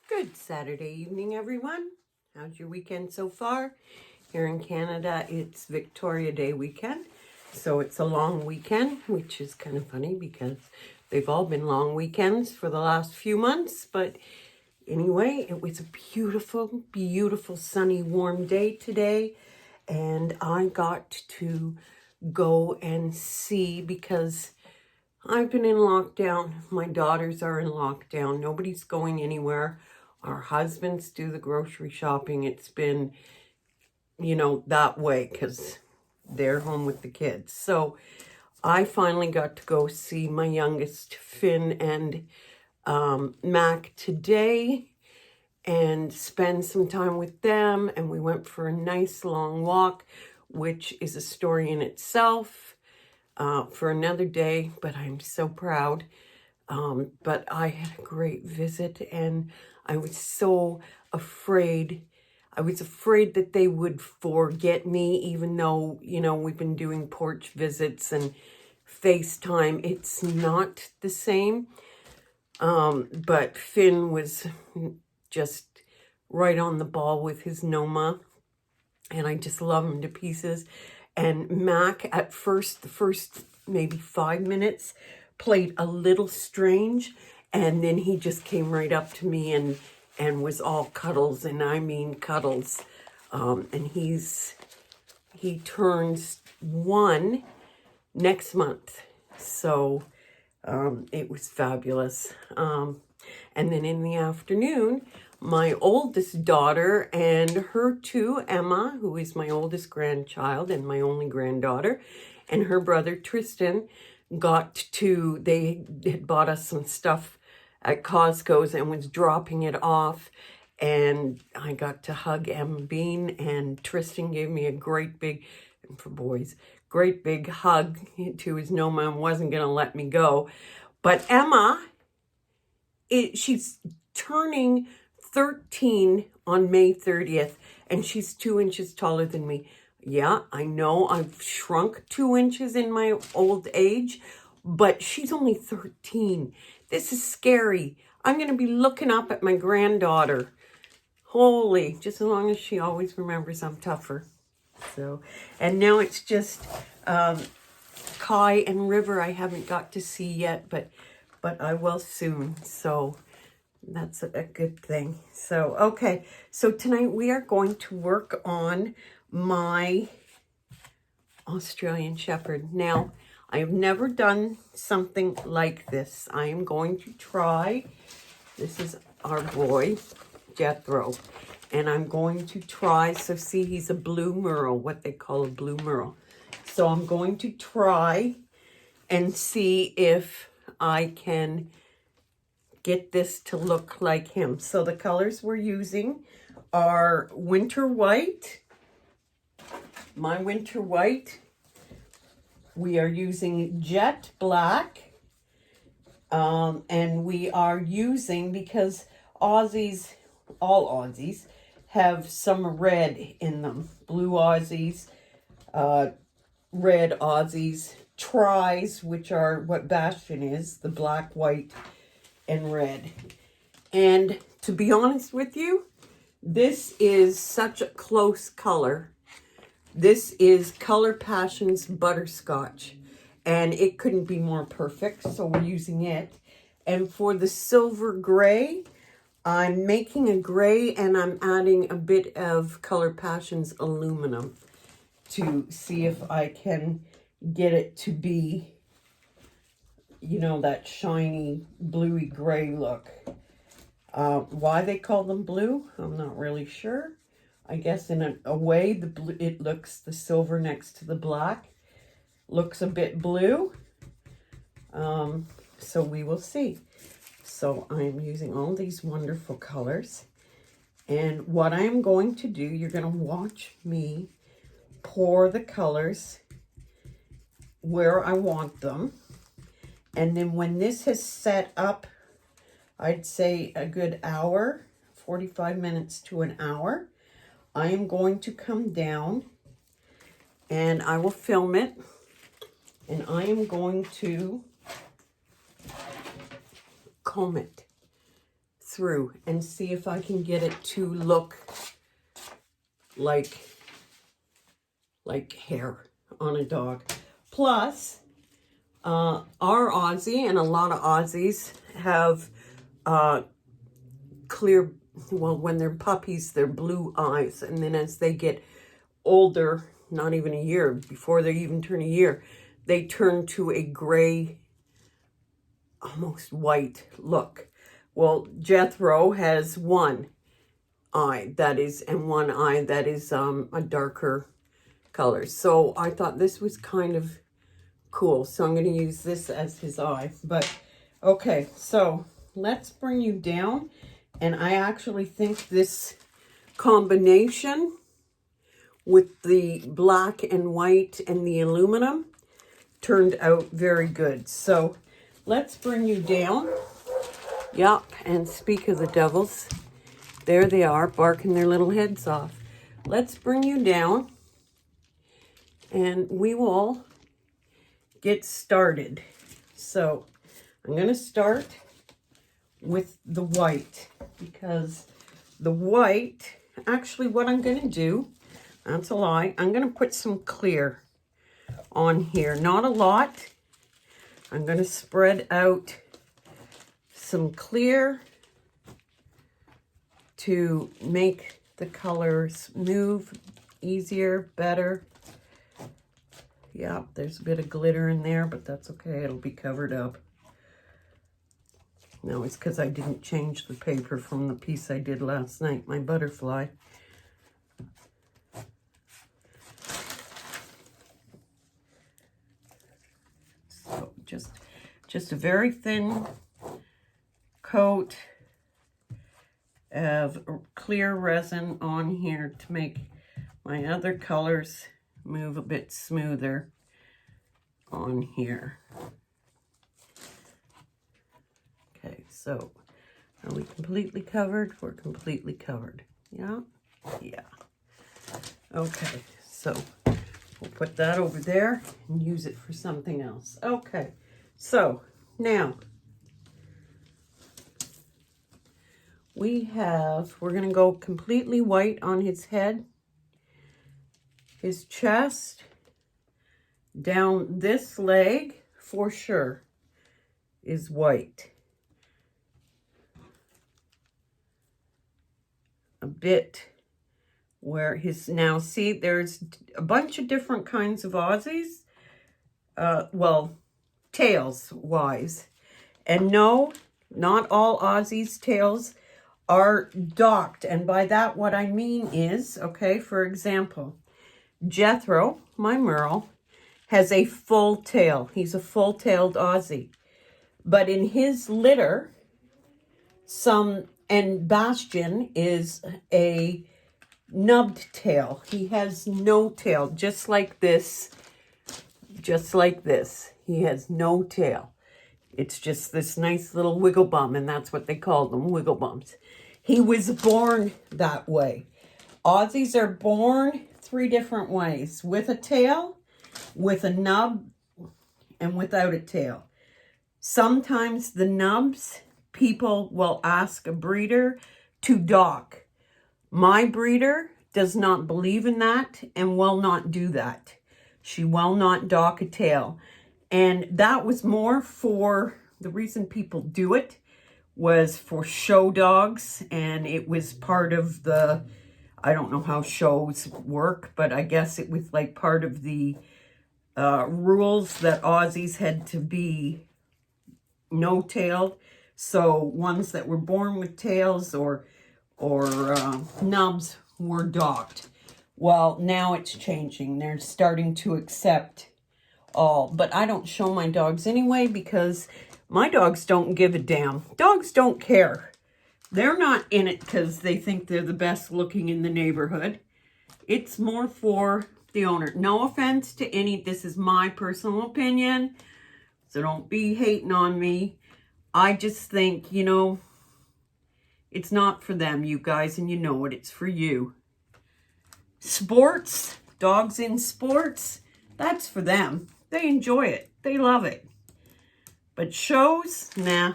Good Saturday evening, everyone. How's your weekend so far? Here in Canada, it's Victoria Day weekend. So it's a long weekend, which is kind of funny because they've all been long weekends for the last few months. But anyway, it was a beautiful, beautiful, sunny, warm day today. And I got to go and see because I've been in lockdown. My daughters are in lockdown. Nobody's going anywhere. Our husbands do the grocery shopping. It's been, that way because they're home with the kids. So I finally got to go see my youngest, Finn and Mac, today and spend some time with them. And we went for a nice long walk, which is a story in itself for another day, but I'm so proud. But I had a great visit and I was so afraid. I was afraid that they would forget me, even though, we've been doing porch visits and FaceTime. It's not the same. But Finn was just right on the ball with his Noma, and I just love him to pieces. And Mac, at first, the first maybe 5 minutes, played a little strange, and then he just came right up to me and was all cuddles, and I mean cuddles. And he turns 1 next month, so it was fabulous. And then in the afternoon, my oldest daughter and her too, Emma, who is my oldest grandchild and my only granddaughter, and her brother Tristan they had bought us some stuff at Costco's and was dropping it off. And I got to hug Emma Bean, and Tristan gave me a great big, for boys, great big hug to his Noma and wasn't going to let me go. But Emma, she's turning 13 on May 30th, and she's 2 inches taller than me. Yeah, I know I've shrunk 2 inches in my old age, but she's only 13. This is scary. I'm going to be looking up at my granddaughter. Holy, just as long as she always remembers I'm tougher. So, and now it's just Kai and River I haven't got to see yet, but I will soon. So that's a good thing. So, okay. So tonight we are going to work on my Australian Shepherd. Now, I have never done something like this. I am going to try. This is our boy, Jethro. And I'm going to try. So see, he's a blue merle, what they call a blue merle. So I'm going to try and see if I can get this to look like him. So the colors we're using are winter white, my winter white. We are using jet black, and we are using, because all Aussies have some red in them. Blue Aussies, red Aussies, tries, which are what Bastion is, the black, white, and red. And to be honest with you, this is such a close color. This is Color Passions Butterscotch, and it couldn't be more perfect, so we're using it. And for the silver gray, I'm making a gray and I'm adding a bit of Color Passions aluminum to see if I can get it to be, that shiny bluey gray look. Why they call them blue, I'm not really sure. I guess in a way, the silver next to the black looks a bit blue. So we will see. So I'm using all these wonderful colors. And what I'm going to do, you're going to watch me pour the colors where I want them. And then when this has set up, I'd say a good hour, 45 minutes to an hour, I am going to come down and I will film it, and I am going to comb it through and see if I can get it to look like hair on a dog. Plus, our Aussie, and a lot of Aussies have clear, well, when they're puppies, they're blue eyes. And then as they get older, not even a year, before they even turn a year, they turn to a gray, almost white look. Well, Jethro has one eye that is, and one eye that is a darker color. So I thought this was kind of cool. So I'm going to use this as his eye. But okay, so let's bring you down. And I actually think this combination with the black and white and the aluminum turned out very good. So let's bring you down. Yep, and speak of the devils, there they are, barking their little heads off. Let's bring you down, and we will get started. So I'm going to start with the white, because the white, actually what I'm going to do, that's a lie, I'm going to put some clear on here. Not a lot. I'm going to spread out some clear to make the colors move easier, better. Yeah, there's a bit of glitter in there, but that's okay. It'll be covered up. No, it's because I didn't change the paper from the piece I did last night, my butterfly. So just a very thin coat of clear resin on here to make my other colors move a bit smoother on here. Okay, so are we completely covered? We're completely covered. Yeah? Yeah. Okay, so we'll put that over there and use it for something else. Okay, so now we're going to go completely white on his head, his chest, down this leg for sure is white. A bit where his, now see, there's a bunch of different kinds of Aussies, well, tails wise. And no, not all Aussies' tails are docked. And by that, what I mean is, okay, for example, Jethro, my Merle, has a full tail. He's a full-tailed Aussie. But in his litter, and Bastion is a nubbed tail. He has no tail, just like this. Just like this. He has no tail. It's just this nice little wiggle bum, and that's what they call them, wiggle bums. He was born that way. Aussies are born 3 different ways: with a tail, with a nub, and without a tail. Sometimes the nubs, people will ask a breeder to dock. My breeder does not believe in that and will not do that. She will not dock a tail. And that was more for, the reason people do it was for show dogs, and it was part of the, I don't know how shows work, but I guess it was like part of the rules that Aussies had to be no-tailed. So ones that were born with tails or nubs were docked. Well, now it's changing. They're starting to accept all. But I don't show my dogs anyway, because my dogs don't give a damn. Dogs don't care. They're not in it because they think they're the best looking in the neighborhood. It's more for the owner. No offense to any, this is my personal opinion, so don't be hating on me. I just think, you know, it's not for them, you guys, and you know it. It's for you. Sports, dogs in sports, that's for them. They enjoy it. They love it. But shows, nah.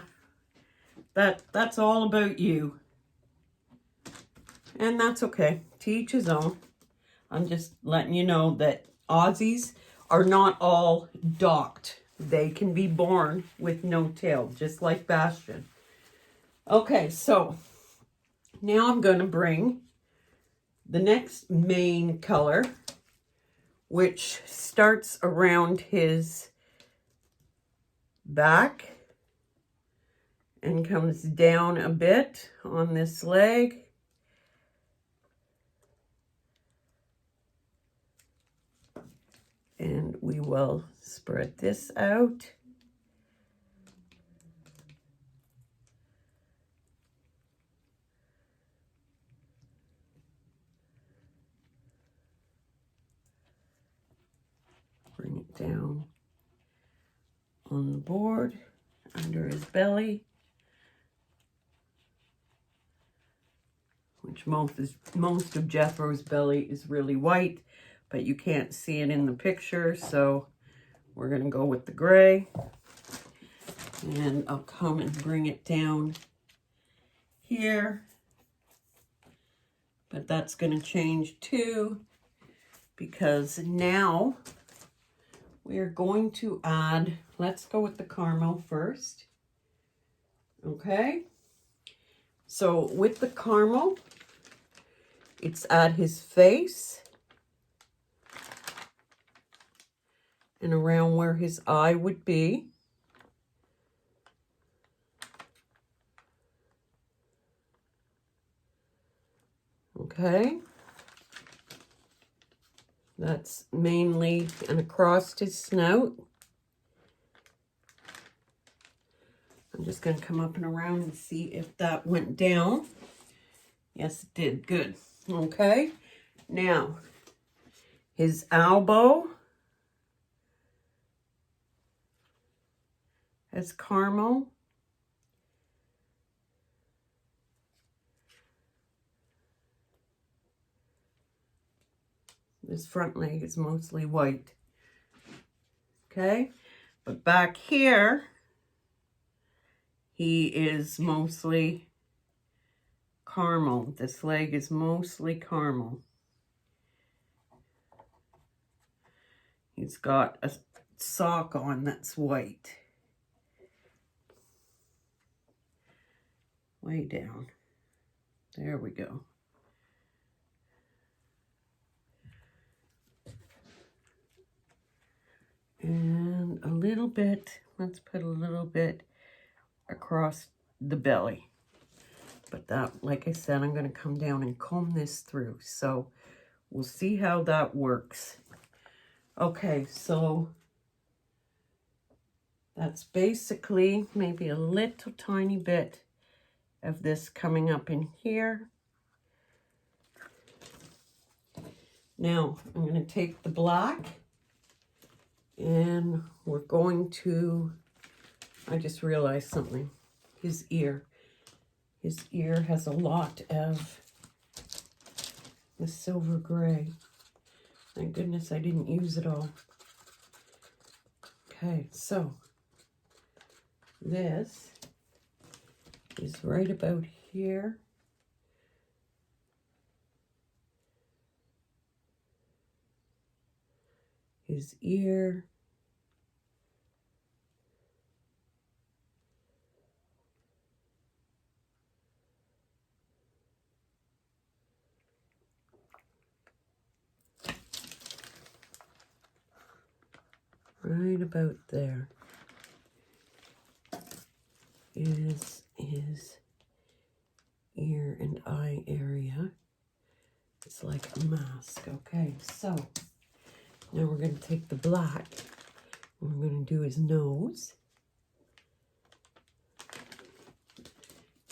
That's all about you. And that's okay. To each his own. I'm just letting you know that Aussies are not all docked. They can be born with no tail, just like Bastion. Okay, so now I'm going to bring the next main color, which starts around his back and comes down a bit on this leg. And we will spread this out. Bring it down on the board under his belly, which most of Jethro's belly is really white, but you can't see it in the picture, so we're going to go with the gray. And I'll come and bring it down here, but that's going to change too, because now we are going to add, let's go with the caramel first. Okay, so with the caramel, it's at his face and around where his eye would be. Okay, that's mainly and across his snout. I'm just going to come up and around and see if that went down. Yes, it did. Good. Okay, now his elbow has caramel. His front leg is mostly white. Okay, but back here, he is mostly caramel. This leg is mostly caramel. He's got a sock on that's white. Way down. There we go. And a little bit, let's put a little bit across the belly. But that, like I said, I'm going to come down and comb this through. So we'll see how that works. Okay, so that's basically maybe a little tiny bit of this coming up in here. Now I'm going to take the black and we're going to, I just realized something, his ear. His ear has a lot of the silver gray. Thank goodness I didn't use it all. Okay, so this is right about here. His ear. Right about there is his ear and eye area. It's like a mask. Okay, so now we're going to take the black and we're going to do his nose.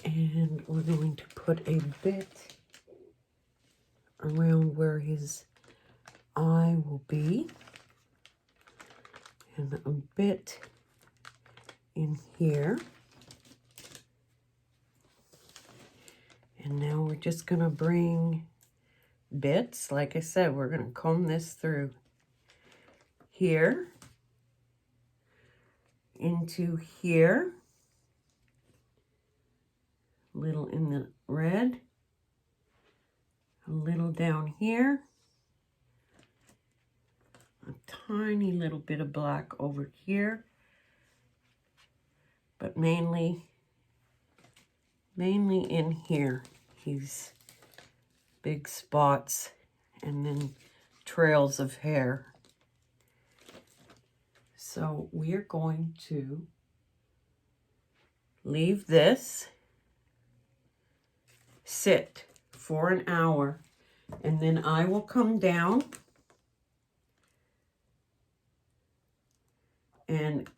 And we're going to put a bit around where his eye will be. And a bit in here. And now we're just going to bring bits. Like I said, we're going to comb this through here, into here, little in the red, a little down here, a tiny little bit of black over here, but mainly in here, these big spots and then trails of hair. So we're going to leave this sit for an hour, and then I will come down and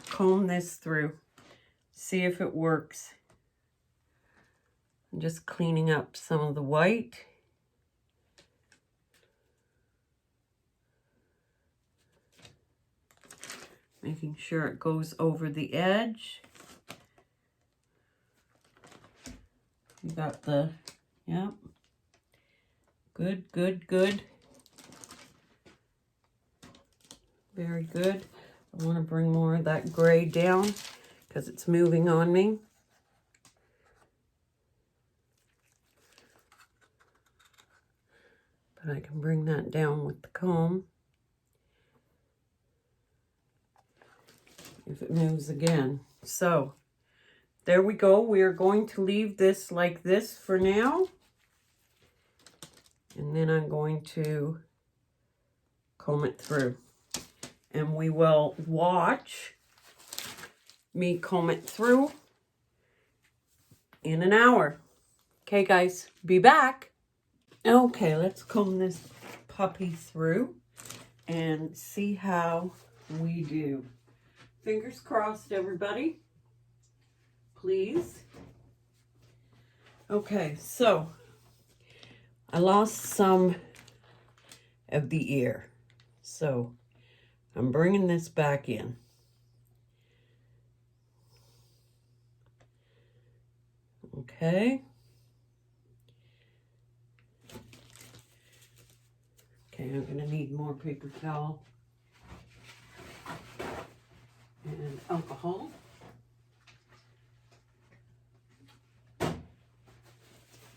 comb this through, see if it works. I'm just cleaning up some of the white. Making sure it goes over the edge. You got the, yep. Good, good, good. Very good. I want to bring more of that gray down because it's moving on me. But I can bring that down with the comb. If it moves again. So there we go. We are going to leave this like this for now. And then I'm going to comb it through. And we will watch me comb it through in an hour. Okay, guys, be back. Okay, let's comb this puppy through and see how we do. Fingers crossed, everybody. Please. Okay, so I lost some of the ear. So I'm bringing this back in. Okay. Okay, I'm going to need more paper towel and alcohol.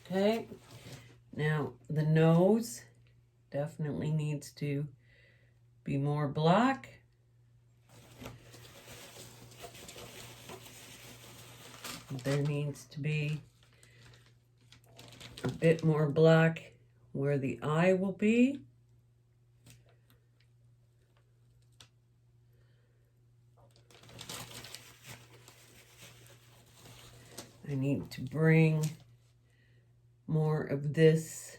Okay, now the nose definitely needs to be more black. There needs to be a bit more black where the eye will be. I need to bring more of this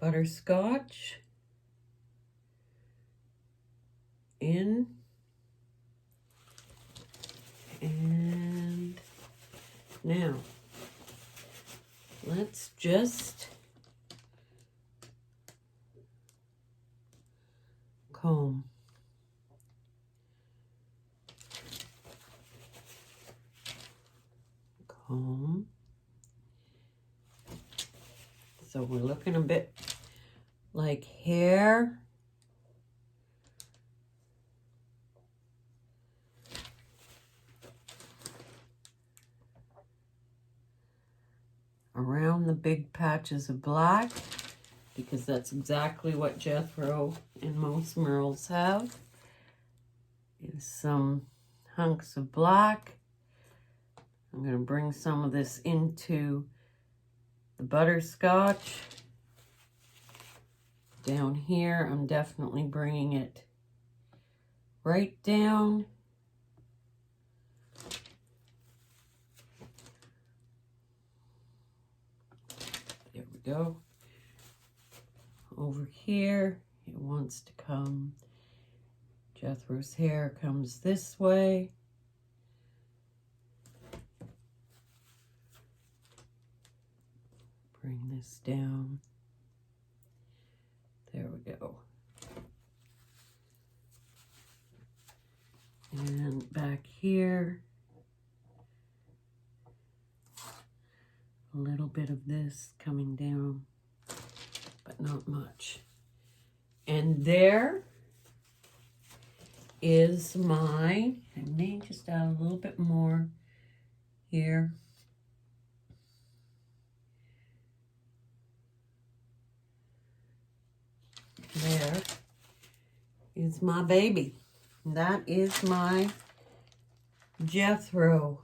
butterscotch in, and now let's just comb. Comb. So we're looking a bit like hair. Around the big patches of black, because that's exactly what Jethro and most merles have, is some hunks of black. I'm going to bring some of this into the butterscotch. Down here, I'm definitely bringing it right down. There we go. Over here, it wants to come. Jethro's hair comes this way. Bring this down. There we go. And back here, a little bit of this coming down, but not much. And there is my, I may just add a little bit more here. There is my baby. That is my Jethro.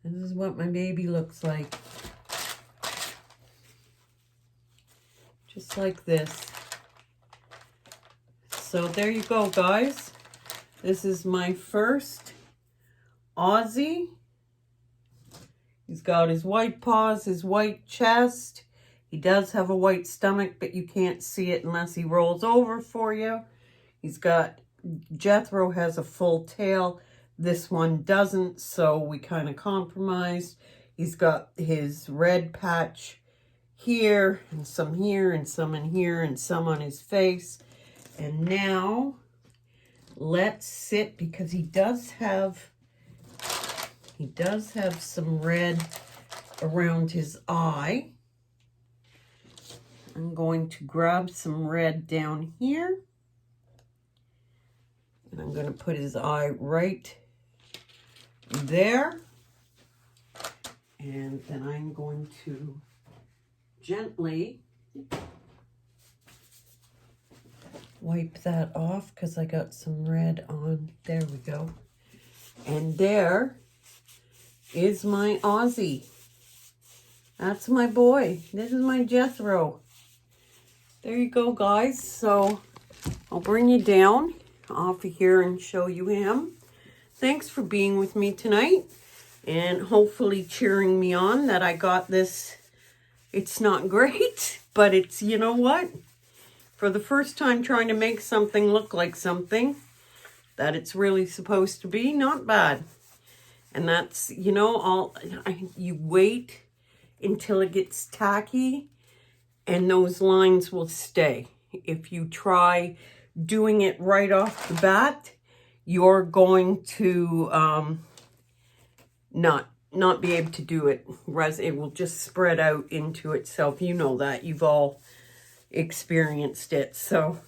This is what my baby looks like. Just like this. So there you go, guys. This is my first Aussie. He's got his white paws, his white chest. He does have a white stomach, but you can't see it unless he rolls over for you. He's got, Jethro has a full tail. This one doesn't, so we kind of compromised. He's got his red patch here, and some here, and some in here, and some on his face. And now, let's sit, because he does have some red around his eye. I'm going to grab some red down here. And I'm going to put his eye right there. And then I'm going to gently wipe that off because I got some red on. There we go. And there is my Aussie. That's my boy. This is my Jethro. There you go, guys. So I'll bring you down off of here and show you him. Thanks for being with me tonight and hopefully cheering me on that I got this. It's not great, but it's, you know what? For the first time trying to make something look like something that it's really supposed to be, not bad. And that's, you know, you wait until it gets tacky and those lines will stay. If you try doing it right off the bat, you're going to not be able to do it. It will just spread out into itself. You know that. You've all experienced it. So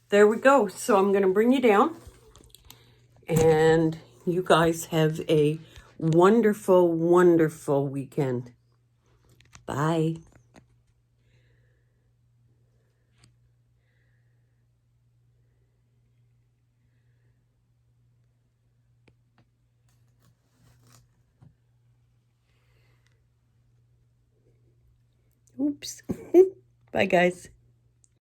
there we go. So I'm going to bring you down. And you guys have a wonderful, wonderful weekend. Bye. Oops. Bye, guys.